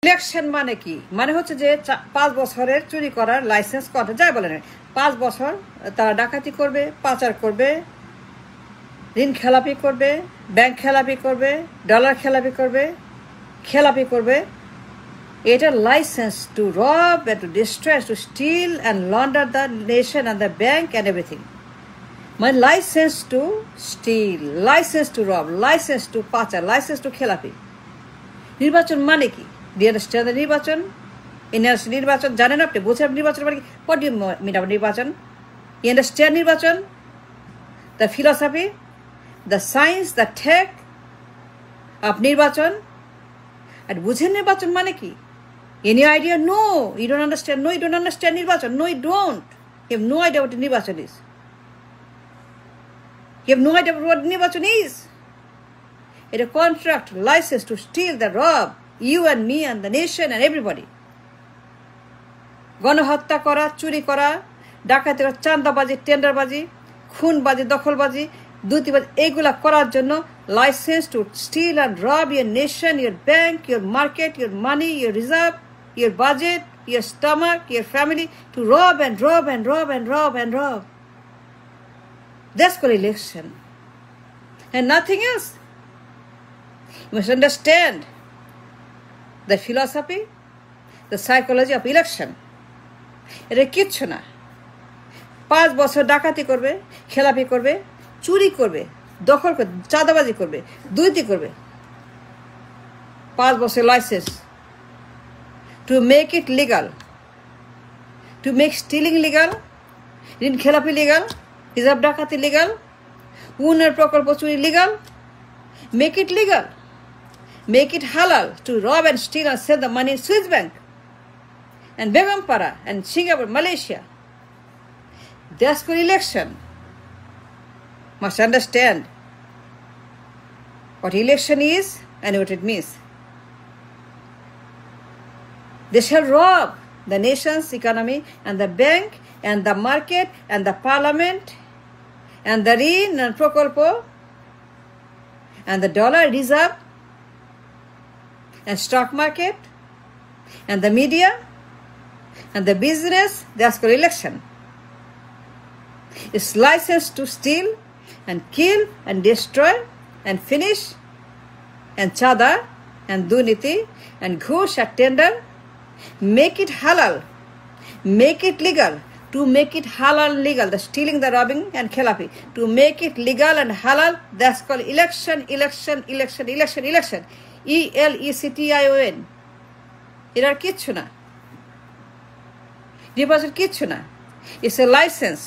Election মানে কি? মানে হচ্ছে যে 5 বছরের চুরি করার লাইসেন্স করা যায় বলে না। 5 বছর তারা ডাকাতি করবে, পাচার করবে, ঋণ খেলাপি করবে, ব্যাংক খেলাপি করবে, ডলার খেলাপি করবে। এটা লাইসেন্স টু রব and to destroy, to steal and launder the nation and the bank and everything. মানে licence to steal, licence to rob, licence to পাচার, লাইসেন্স টু খেলাপি। নির্বাচন মানে কি? Do you understand the নির্বাচন? নির্বাচন জানেন আপনি? বোঝেন নির্বাচন মানে কি? What do you mean about নির্বাচন? You understand নির্বাচন? The philosophy, the science, the tech of নির্বাচন? আর বুঝেন নির্বাচন মানে কি? Any idea? No, you don't understand. No, you don't understand নির্বাচন. No, you don't. You have no idea what নির্বাচন is. You have no idea what নির্বাচন is. It's a contract, license to steal, the rob, you and me and the nation and everybody. গণহত্যা করা, চুরি করা, ডাকাতি করা, চাঁদাবাজি, টেন্ডারবাজি, খুনবাজি, দখলবাজি, দুর্নীতিবাজি, এইগুলা করার জন্য licence to steal and rob your nation, your bank, your market, your money, your reserve, your budget, your stomach, your family, to rob and rob and rob and rob and rob. That's called election. And nothing else. You must understand the philosophy, the psychology of election. এটা কিচ্ছু না। 5 বছর ডাকাতি করবে, খেলাপি করবে, চুরি করবে, দখল করবে, চাঁদাবাজি করবে, দুর্নীতি করবে। 5 বছর licence to make it legal, to make stealing legal, ঋণ খেলাপি লিগাল, রিজার্ভ ডাকাতি লিগাল, উন্নয়ন প্রকল্প চুরি legal. Make it legal, make it halal to rob and steal and sell the money in Swiss bank and Begum Para and Singapore, Malaysia. That's called election. Must understand what election is and what it means. They shall rob the nation's economy and the bank and the market and the parliament and the rin and prokolpo and the dollar reserve and stock market and the media and the business. That's called election. It's licensed to steal and kill and destroy and finish and chada and duniti and ghush and tender. Make it halal, make it legal. To make it halal legal, the stealing, the robbing and khilafi, to make it legal and halal, that's called election, election, election, election, election. ELECTION. এটা আর কিচ্ছু না, নির্বাচন কিচ্ছু না। It's a license,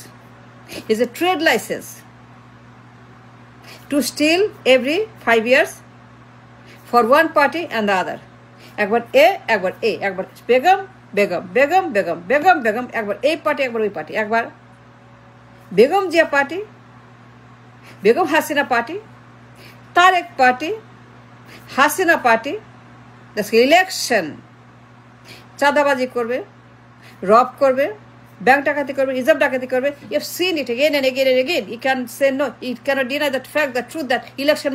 it's a trade license to steal every 5 years for one party and the other. একবার এ, একবার এ, একবার বেগম বেগম বেগম বেগম বেগম বেগম, একবার এই পার্টি, একবার ওই পার্টি, একবার Begum Zia party, Begum Hasina party, Tarek party, Hasina party. That's election. চাঁদাবাজি করবে, রব করবে, ব্যাংক ডাকাতি করবে, রিজার্ভ ডাকাতি করবে। You have seen it again and again and again. You can say no, you cannot deny that fact, the truth, that election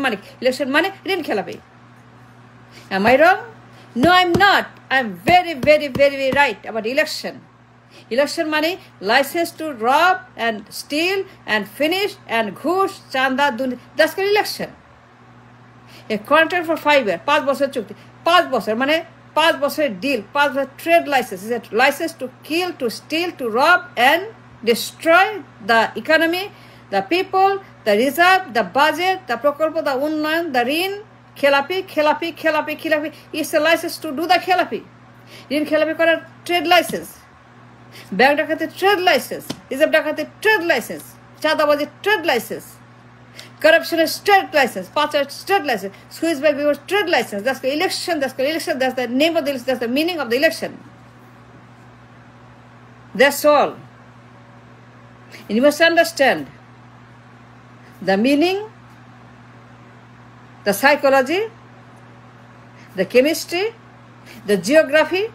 money ঋণ খেলাপি। Am I wrong? No, I'm not. I'm very, very, very, very right about election. Election money, license to rob and steal and finish and ghush, chanda, dundi. That's called election. A contract for 5 years, 5 বছর চুক্তি, 5 বছর মানে 5 বছরের deal, 5 বছর trade licence, is a license to kill, to steal, to rob and destroy the economy, the people, the reserve, the budget, the প্রকল্প, the উন্নয়ন, the ঋণ খেলাপি, খেলাপি, খেলাপি, খেলাপি। It's a license to do the খেলাপি। ঋণ খেলাপি করার ট্রেড লাইসেন্স, ব্যাংক ডাকাতির ট্রেড লাইসেন্স, রিজার্ভ ডাকাতির ট্রেড লাইসেন্স, চাঁদাবাজির trade licence, corruption is trade license, pacha trade license, Swiss bank trade license. That's the election. That's the election. That's the name of the election. That's the meaning of the election. That's all. And you must understand the meaning, the psychology, the chemistry, the geography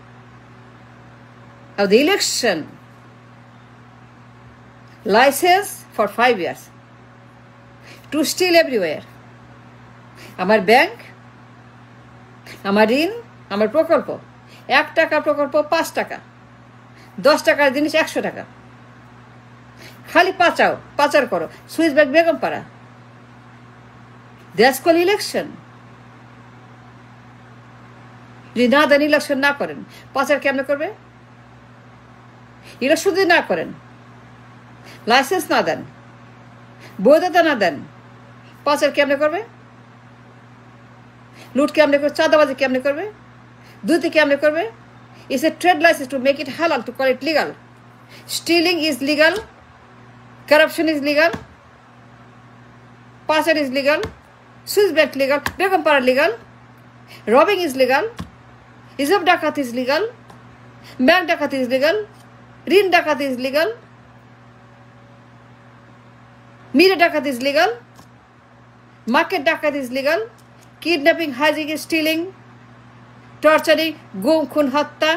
of the election. License for 5 years. To steal everywhere. আমার bank, আমার ঋণ, আমার প্রকল্প, 1 টাকা প্রকল্প 5 টাকা, 10 টাকার জিনিস 100 টাকা। খালি পাচার করো, সুইচ ব্যাংক বেগম পাড়া। That's call election. যদি না দেন, ইলেকশন না করেন, পাচার কেমনে করবে? ইলেকশন যদি না করেন, লাইসেন্স না দেন, বৈধতা না দেন, পাচার কেমনে করবে? লুট কেমনে করবে? চাঁদাবাজি কেমনে করবে? দুর্নীতি কেমনে করবে? It's a trade license to make it halal, to call it legal. Stealing is legal, corruption is legal, paচার is legal, Swiss bank legal, Begumpara legal, robbing is legal, Isab Dakat is legal, bank Dakat is legal, Rin Dakat is legal, Mira Dakat is legal, market Dakat is legal, kidnapping, hijacking, stealing, torturing, গুম খুন হত্যা,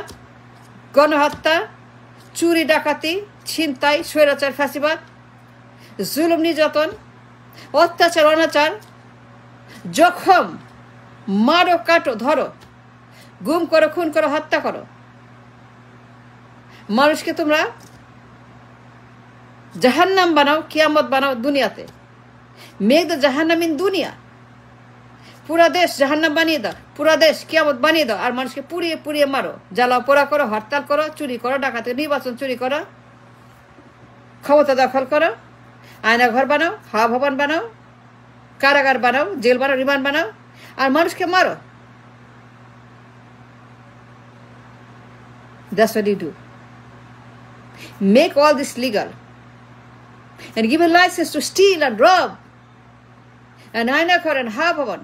গণহত্যা, চুরি ডাকাতি, ছিনতাই, স্বৈরাচার, ফ্যাসিবাদ, জুলুম, নির্যাতন, অত্যাচার, অনাচার, জখম, মারো, কাটো, ধরো, গুম করো, খুন করো, হত্যা করো। মানুষকে তোমরা জাহান্নাম বানাও, কিয়ামত বানাও দুনিয়াতে। মেক দ্য জাহান্নাম ইন দুনিয়া। পুরা দেশ জাহান্নাম বানিয়ে দাও, পুরা দেশ কিয়ামত বানিয়ে দাও, আর মানুষকে পুড়িয়ে পুড়িয়ে মারো, জ্বালাও পোড়া করো, হরতাল করো, চুরি করো, ডাকাতি, নির্বাচন চুরি করো, ক্ষমতা দখল করো, আয়না ঘর বানাও, হাওয়া ভবন বানাও, কারাগার বানাও, জেল বানাও, রিমান্ড বানাও, আর মানুষকে মারো। That's what you do. Make all this legal and give a license to steal and rob and আয়না ঘর and হাওয়া ভবন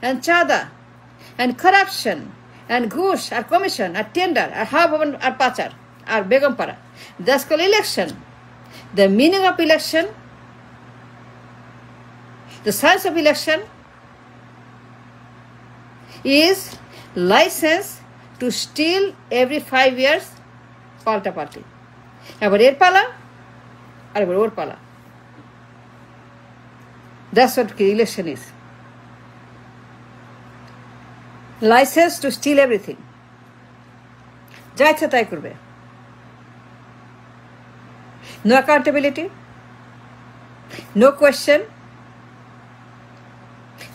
and chada and corruption and ঘুষ আর commission আর tender আর হাওয়া ভবন আর পাচার আর বেগম পাড়া। That's called election. The meaning of election, the science of election is license to steal every 5 years, পাল্টা পাল্টি। এবার এর পালা আর এবার ওর পালা। That's what election is. License to steal everything. যা ইচ্ছা তাই করবে। No accountability, no question,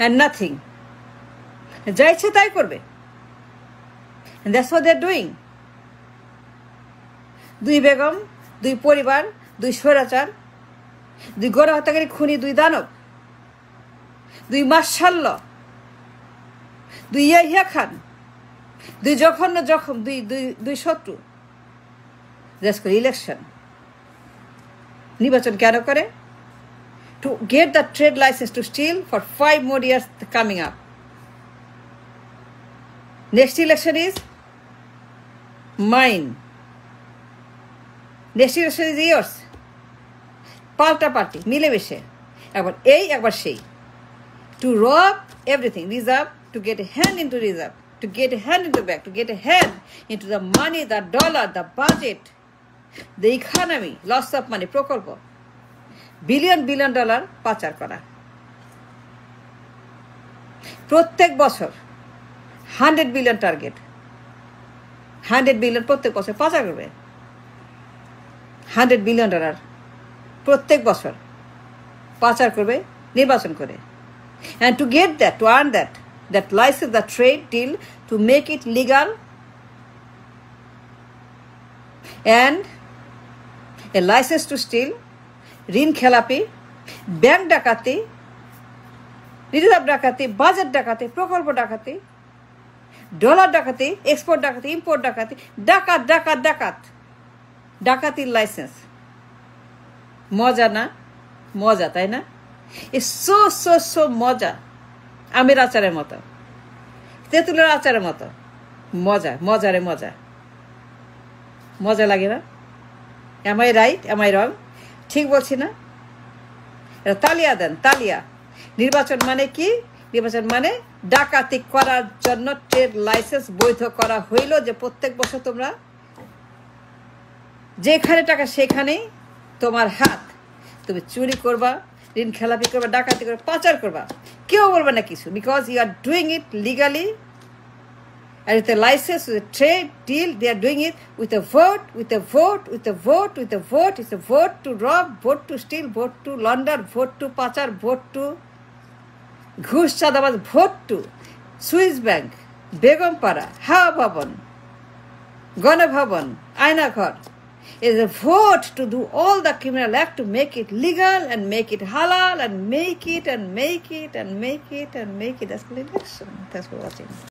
and nothing. যা ইচ্ছা তাই করবে। And that's what they're doing. 2 Begum, 2 পরিবার, 2 স্বৈরাচার, 2 গণহত্যাকারী, খুনি, 2 দানব, 2 মাশাল্ল, 2 ইয়াহিয়া খান, 2 জঘন্য জখম, 2 শত্রু। That's called election. নির্বাচন কেন করে? To get the trade license to steal for 5 more years coming up. Next election is mine. Next election is yours. পাল্টা পাল্টি, মিলেমিশে, একবার এই একবার সেই। To rob everything, reserve, to get a hand into reserve, to get a hand into bank, to get a hand into the money, the dollar, the budget, the economy, loss of money, প্রকল্প, billion dollar পাচার করা। প্রত্যেক বছর 100 billion target, 100 billion প্রত্যেক বছর পাচার করবে। 100 billion dollar প্রত্যেক বছর পাচার করবে নির্বাচন করে। And to get that, to earn that license, the trade deal, to make it legal, and a license to steal, ঋণ খেলাপি, ব্যাংক ডাকাতি, রিজার্ভ ডাকাতি, বাজেট ডাকাতি, প্রকল্প ডাকাতি, ডলার ডাকাতি, এক্সপোর্ট ডাকাতি, ইম্পোর্ট ডাকাতি, ডাকাত ডাকাত ডাকাত, ডাকাতির লাইসেন্স। মজা না? মজা, তাই না? সো মজা। আমের আচারের মতো, তেঁতুলের আচারের মতো মজা, মজারে মজা। মজা লাগে না? Am I right? Am I wrong? ঠিক বলছি না? এটা তালিয়া দেন, তালিয়া। নির্বাচন মানে কি? নির্বাচন মানে ডাকাতি করার জন্য ট্রেড লাইসেন্স বৈধ করা হইল, যে প্রত্যেক বছর তোমরা যেখানে টাকা সেখানেই তোমার হাত, তুমি চুরি করবা, ঋণ খেলাপি করবা, ডাকাতি করবা, পাচার করবা, কেউ বলবে না কিছু, because you are doing it legally And with a license, with a trade deal, they are doing it with a vote, with a vote, with a vote, with a vote. It's a vote to rob, vote to steal, vote to launder, vote to pachar, vote to ঘুষ চাঁদাবাজ, vote to Swiss Bank, Begompara, Hawa Bhavan, Gana Bhavan, Aina Ghar. Is a vote to do all the criminal act to make it legal and make it halal and make it and make it and make it and make it. That's called election. Thanks for watching.